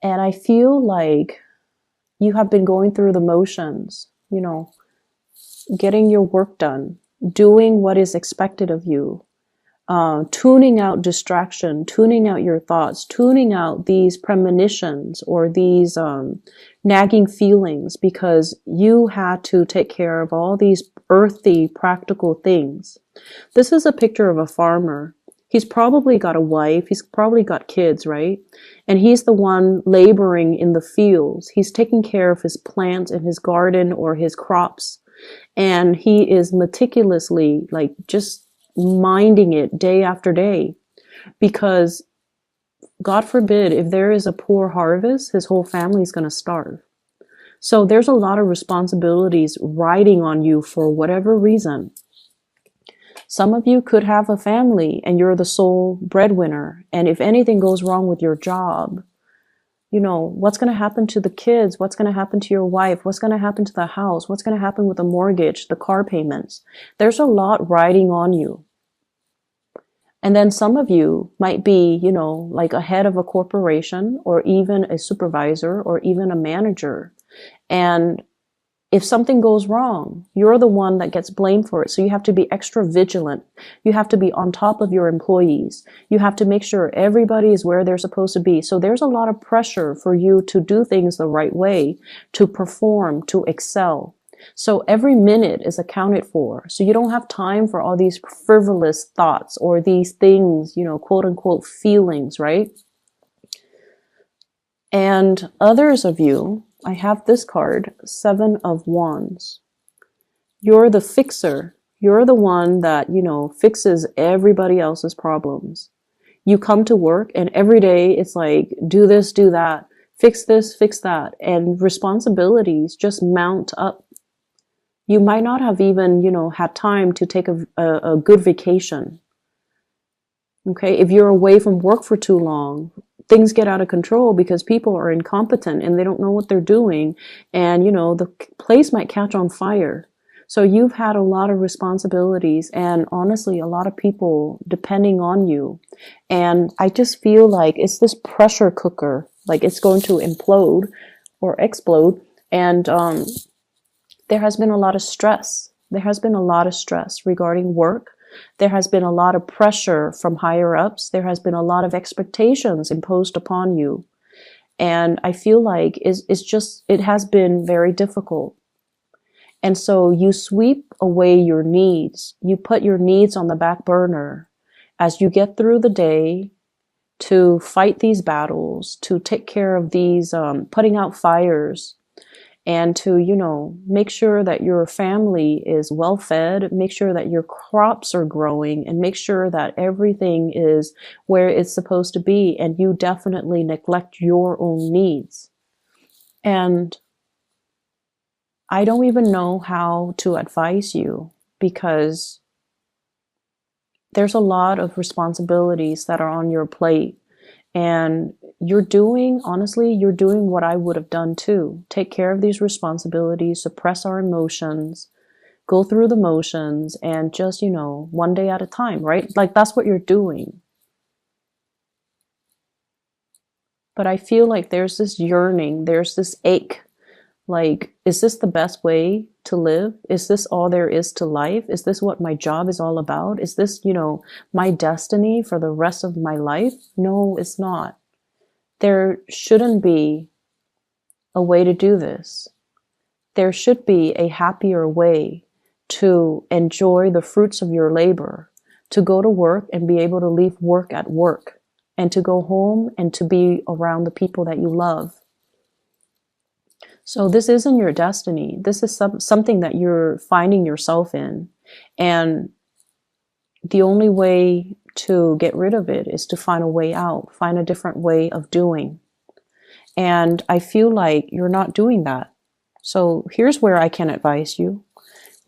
And I feel like you have been going through the motions, getting your work done, doing what is expected of you, tuning out distraction, tuning out your thoughts, tuning out these premonitions or these nagging feelings, because you had to take care of all these earthy, practical things. This is a picture of a farmer. He's probably got a wife, he's probably got kids, right? And he's the one laboring in the fields. He's taking care of his plants in his garden or his crops. And he is meticulously, like, just minding it day after day, because God forbid, if there is a poor harvest, his whole family is going to starve. So there's a lot of responsibilities riding on you for whatever reason. Some of you could have a family and you're the sole breadwinner. And if anything goes wrong with your job, what's going to happen to the kids? What's going to happen to your wife? What's going to happen to the house? What's going to happen with the mortgage, the car payments? There's a lot riding on you. And then some of you might be, like a head of a corporation or even a supervisor or even a manager. And if something goes wrong, you're the one that gets blamed for it. So you have to be extra vigilant. You have to be on top of your employees. You have to make sure everybody is where they're supposed to be. So there's a lot of pressure for you to do things the right way, to perform, to excel. So every minute is accounted for. So you don't have time for all these frivolous thoughts or these things, quote unquote feelings, right? And others of you, I have this card, 7 of Wands. You're the fixer. You're the one that, fixes everybody else's problems. You come to work and every day it's like, do this, do that, fix this, fix that. And responsibilities just mount up. You might not have even, had time to take a good vacation. Okay. If you're away from work for too long, things get out of control because people are incompetent and they don't know what they're doing. And, the place might catch on fire. So you've had a lot of responsibilities and honestly, a lot of people depending on you. And I just feel like it's this pressure cooker, like it's going to implode or explode. And, there has been a lot of stress. There has been a lot of stress regarding work. There has been a lot of pressure from higher ups. There has been a lot of expectations imposed upon you. And I feel like it has been very difficult. And so you sweep away your needs. You put your needs on the back burner as you get through the day to fight these battles, to take care of these, putting out fires, and to, make sure that your family is well fed, make sure that your crops are growing, and make sure that everything is where it's supposed to be. And you definitely neglect your own needs. And I don't even know how to advise you, because there's a lot of responsibilities that are on your plate. And you're doing what I would have done too. Take care of these responsibilities, suppress our emotions, go through the motions, and just, one day at a time, right? Like that's what you're doing. But I feel like there's this yearning, there's this ache. Like, is this the best way to live? Is this all there is to life? Is this what my job is all about? Is this, my destiny for the rest of my life? No, it's not. There shouldn't be a way to do this. There should be a happier way to enjoy the fruits of your labor, to go to work and be able to leave work at work, and to go home and to be around the people that you love. So this isn't your destiny. This is something that you're finding yourself in. And the only way to get rid of it is to find a way out, find a different way of doing. And I feel like you're not doing that. So here's where I can advise you.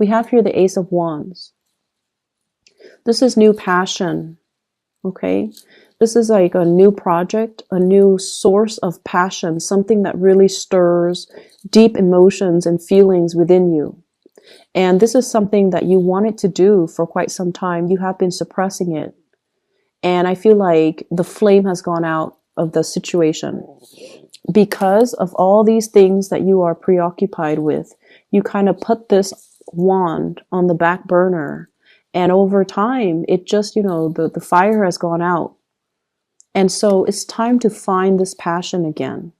We have here the Ace of Wands. This is new passion. Okay. This is like a new project, a new source of passion, something that really stirs deep emotions and feelings within you. And this is something that you wanted to do for quite some time. You have been suppressing it. And I feel like the flame has gone out of the situation. because of all these things that you are preoccupied with, you kind of put this wand on the back burner. And over time, it just, the fire has gone out. And so it's time to find this passion again.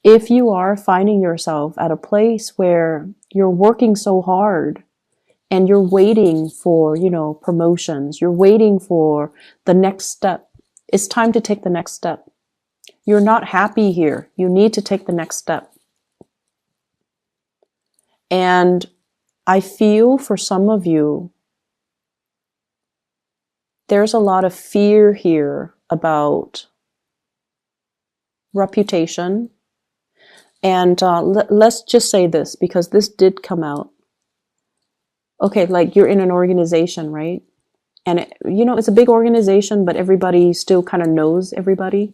If you are finding yourself at a place where you're working so hard and you're waiting for, promotions, you're waiting for the next step, it's time to take the next step. You're not happy here. You need to take the next step. And I feel for some of you, there's a lot of fear here about reputation. And let's just say this, because this did come out. Okay, like you're in an organization, right? And it's a big organization, but everybody still kind of knows everybody.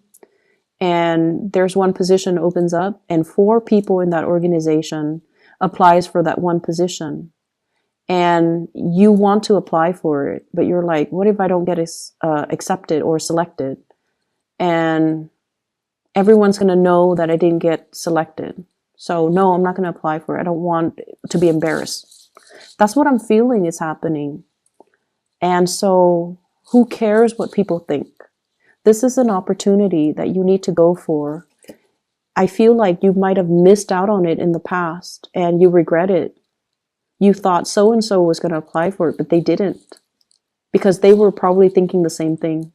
And there's one position opens up, and 4 people in that organization applies for that one position. And you want to apply for it, but you're like, what if I don't get accepted or selected? And everyone's going to know that I didn't get selected. So no, I'm not going to apply for it. I don't want to be embarrassed. That's what I'm feeling is happening. And so who cares what people think? This is an opportunity that you need to go for. I feel like you might have missed out on it in the past and you regret it. You thought so-and-so was going to apply for it, but they didn't, because they were probably thinking the same thing.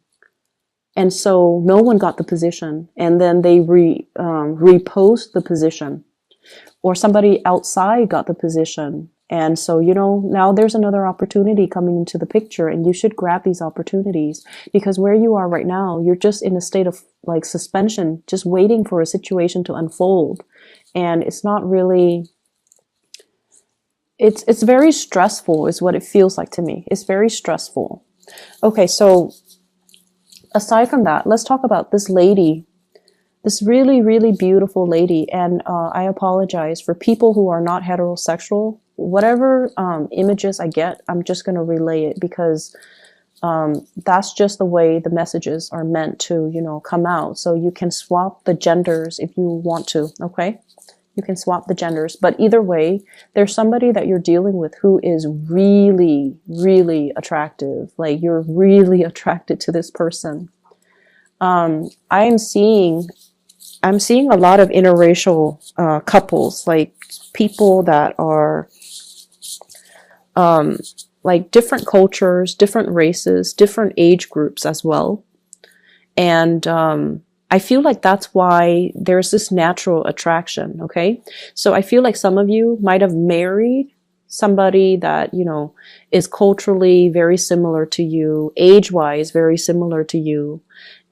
And so no one got the position, and then they repost the position, or somebody outside got the position. And so, now there's another opportunity coming into the picture, and you should grab these opportunities, because where you are right now, you're just in a state of like suspension, just waiting for a situation to unfold. And it's not really, it's very stressful is what it feels like to me. It's very stressful. Okay. So aside from that, let's talk about this lady, this really, really beautiful lady. And I apologize for people who are not heterosexual. Whatever images I get, I'm just going to relay it, because that's just the way the messages are meant to, come out. So you can swap the genders if you want to, okay? You can swap the genders. But either way, there's somebody that you're dealing with who is really, really attractive. Like, you're really attracted to this person. I'm seeing a lot of interracial couples, like people that are like different cultures, different races, different age groups as well. And I feel like that's why there's this natural attraction, okay? So I feel like some of you might have married somebody that, is culturally very similar to you, age-wise very similar to you.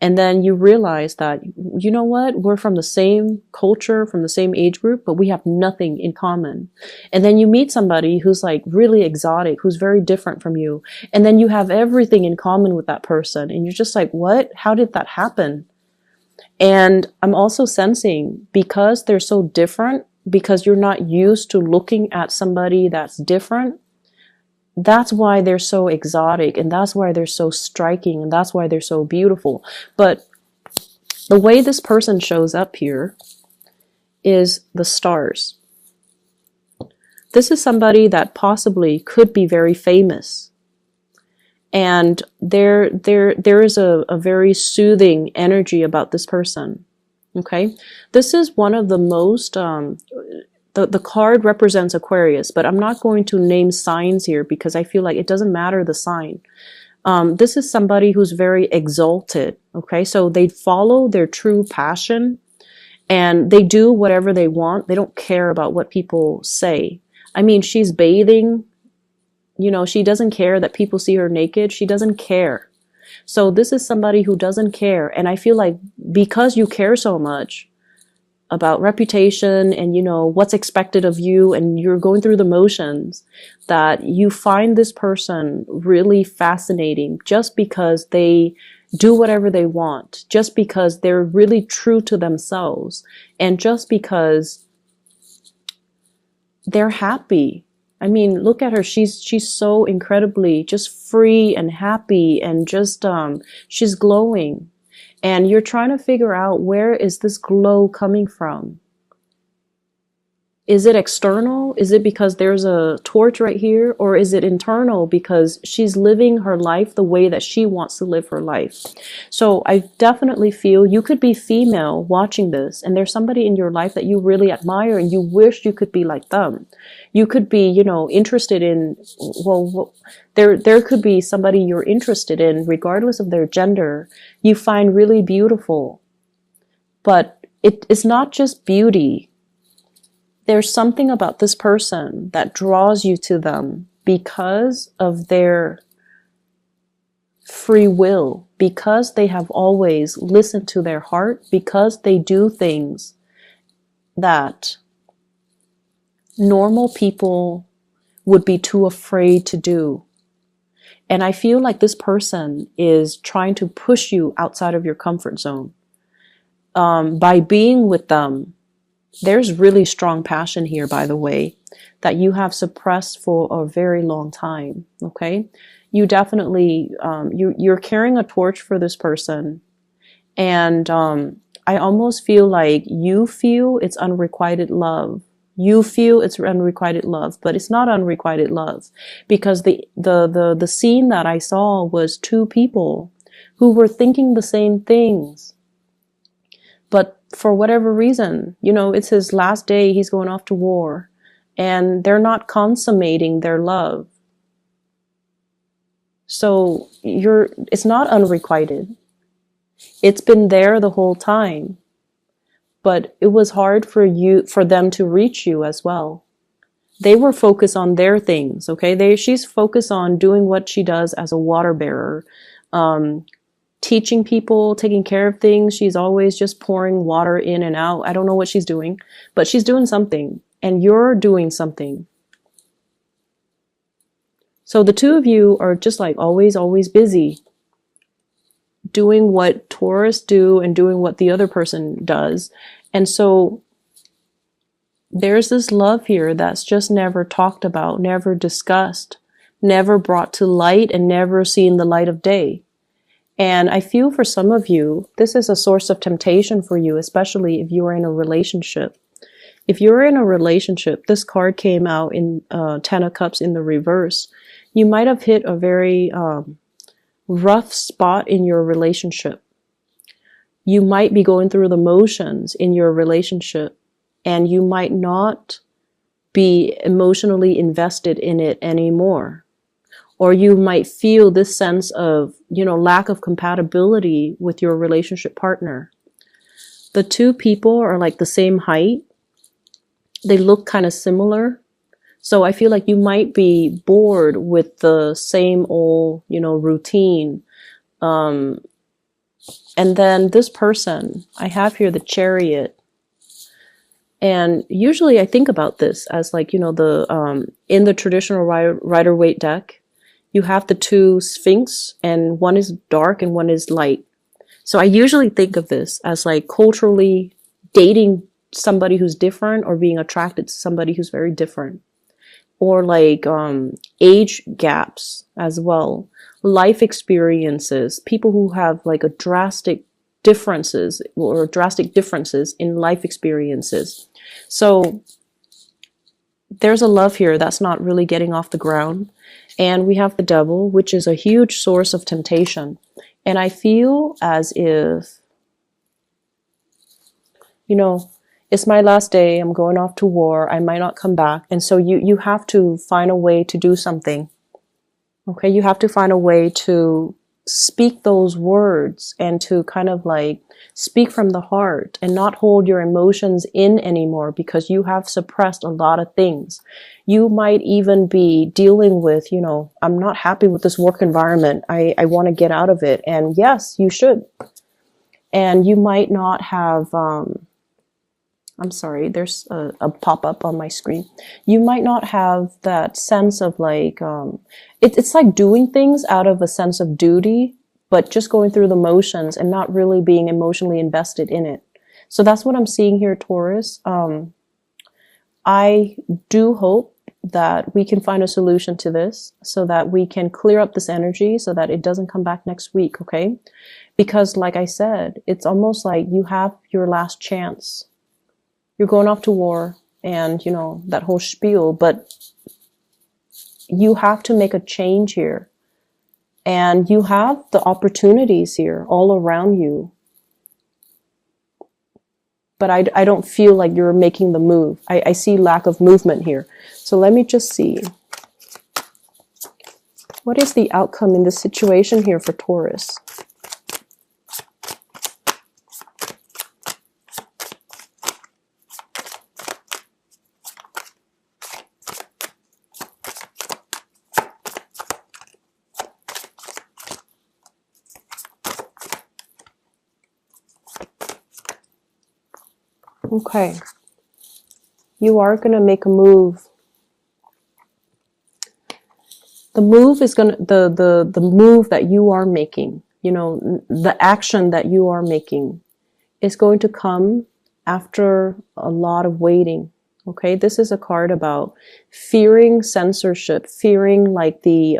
And then you realize that, you know what, we're from the same culture, from the same age group, but we have nothing in common. And then you meet somebody who's like really exotic, who's very different from you. And then you have everything in common with that person. And you're just like, what? How did that happen? And I'm also sensing, because they're so different, because you're not used to looking at somebody that's different, that's why they're so exotic, and that's why they're so striking, and that's why they're so beautiful. But the way this person shows up here is the stars. This is somebody that possibly could be very famous. And there is a very soothing energy about this person. Okay? This is one of the most, the card represents Aquarius, but I'm not going to name signs here because I feel like it doesn't matter the sign. This is somebody who's very exalted. Okay? So they follow their true passion and they do whatever they want. They don't care about what people say. I mean, she's bathing. She doesn't care that people see her naked. She doesn't care. So this is somebody who doesn't care. And I feel like because you care so much about reputation and, what's expected of you, and you're going through the motions, that you find this person really fascinating just because they do whatever they want, just because they're really true to themselves, and just because they're happy. I mean, look at her. She's so incredibly just free and happy, and just she's glowing. And you're trying to figure out, where is this glow coming from? Is it external? Is it because there's a torch right here? Or is it internal because she's living her life the way that she wants to live her life? So I definitely feel you could be female watching this, and there's somebody in your life that you really admire and you wish you could be like them. You could be, you know, interested in, well, there could be somebody you're interested in, regardless of their gender, you find really beautiful. But it's not just beauty. There's something about this person that draws you to them because of their free will, because they have always listened to their heart, because they do things that normal people would be too afraid to do. And I feel like this person is trying to push you outside of your comfort zone. By being with them, there's really strong passion here, by the way, that you have suppressed for a very long time, okay? You definitely, you're carrying a torch for this person. And I almost feel like you feel it's unrequited love. You feel it's unrequited love, but it's not unrequited love, because the scene that I saw was two people who were thinking the same things. But for whatever reason, you know, it's his last day, he's going off to war, and they're not consummating their love. So it's not unrequited. It's been there the whole time, but it was hard for them to reach you as well. They were focused on their things, okay? She's focused on doing what she does as a water bearer, teaching people, taking care of things. She's always just pouring water in and out. I don't know what she's doing, but she's doing something, and you're doing something. So the two of you are just like always busy doing what Taurus do and doing what the other person does. And so there's this love here that's just never talked about, never discussed, never brought to light, and never seen the light of day. And I feel for some of you, this is a source of temptation for you, especially if you are in a relationship. If you're in a relationship, this card came out in Ten of Cups in the reverse. You might have hit a very rough spot in your relationship. You might be going through the motions in your relationship, and you might not be emotionally invested in it anymore. Or you might feel this sense of, you know, lack of compatibility with your relationship partner. The two people are like the same height. They look kind of similar. So I feel like you might be bored with the same old, you know, routine. And then this person, I have here the Chariot. And usually I think about this as like, you know, in the traditional Rider-Waite deck, you have the two Sphinx, and one is dark and one is light. So I usually think of this as like culturally dating somebody who's different, or being attracted to somebody who's very different. Or like age gaps as well. Life experiences. People who have like a drastic differences in life experiences. So there's a love here that's not really getting off the ground. And we have the Devil, which is a huge source of temptation. And I feel as if, you know, it's my last day, I'm going off to war, I might not come back. And so you have to find a way to do something. Okay, you have to find a way to speak those words and to kind of like speak from the heart and not hold your emotions in anymore, because you have suppressed a lot of things. You might even be dealing with, you know, I'm not happy with this work environment. I want to get out of it. And yes, you should. And you might not have, I'm sorry, there's a pop-up on my screen. You might not have that sense of like, it's like doing things out of a sense of duty, but just going through the motions and not really being emotionally invested in it. So that's what I'm seeing here, Taurus. I do hope that we can find a solution to this so that we can clear up this energy so that it doesn't come back next week, okay? Because like I said, it's almost like you have your last chance. You're going off to war and, you know, that whole spiel, but you have to make a change here. And you have the opportunities here all around you. But I don't feel like you're making the move. I see lack of movement here. So let me just see. What is the outcome in this situation here for Taurus? Okay. You are going to make a move. The move is going to, the move that you are making, you know, the action that you are making is going to come after a lot of waiting. Okay. This is a card about fearing censorship, fearing like the,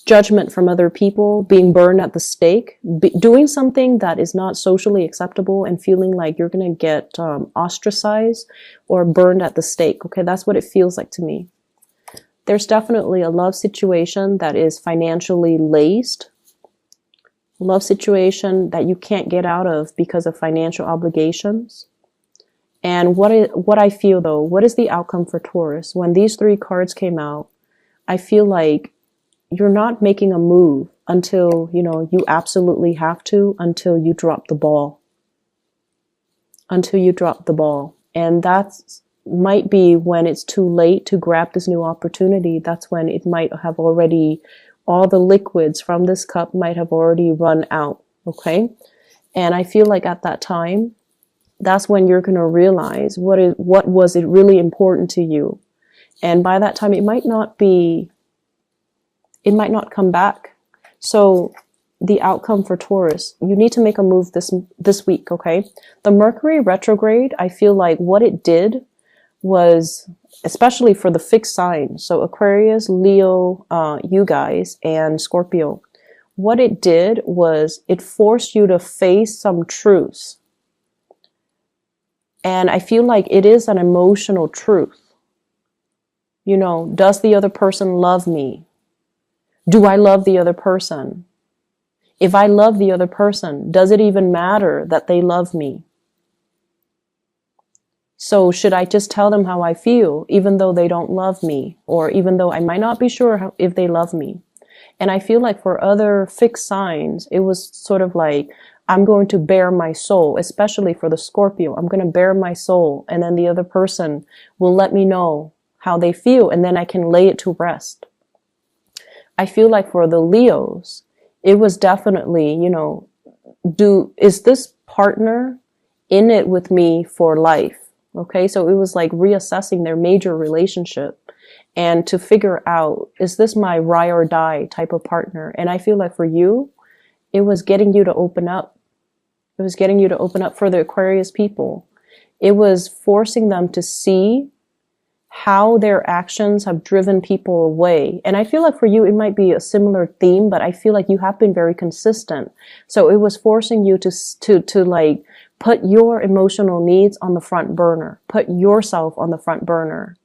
judgment from other people, being burned at the stake, doing something that is not socially acceptable and feeling like you're going to get ostracized or burned at the stake. Okay, that's what it feels like to me. There's definitely a love situation that is financially laced. Love situation that you can't get out of because of financial obligations. And what I feel though, what is the outcome for Taurus? When these three cards came out, I feel like you're not making a move until, you know, you absolutely have to, until you drop the ball. Until you drop the ball. And that's might be when it's too late to grab this new opportunity. That's when it might have already, all the liquids from this cup might have already run out. Okay. And I feel like at that time, that's when you're going to realize what was it really important to you. And by that time, it might not come back. So the outcome for Taurus, you need to make a move this week, okay? The Mercury retrograde, I feel like what it did was, especially for the fixed sign, so Aquarius, Leo, you guys, and Scorpio, what it did was it forced you to face some truths. And I feel like it is an emotional truth. You know, does the other person love me? Do I love the other person? If I love the other person, does it even matter that they love me? So should I just tell them how I feel, even though they don't love me, or even though I might not be sure if they love me? And I feel like for other fixed signs, it was sort of like, I'm going to bare my soul, especially for the Scorpio. I'm going to bare my soul, and then the other person will let me know how they feel, and then I can lay it to rest. I feel like for the Leos, it was definitely, you know, is this partner in it with me for life? Okay, so it was like reassessing their major relationship and to figure out, is this my ride or die type of partner? And I feel like for you, it was getting you to open up. It was getting you to open up for the Aquarius people. It was forcing them to see how their actions have driven people away. And I feel like for you, it might be a similar theme, but I feel like you have been very consistent. So it was forcing you to like put your emotional needs on the front burner, put yourself on the front burner.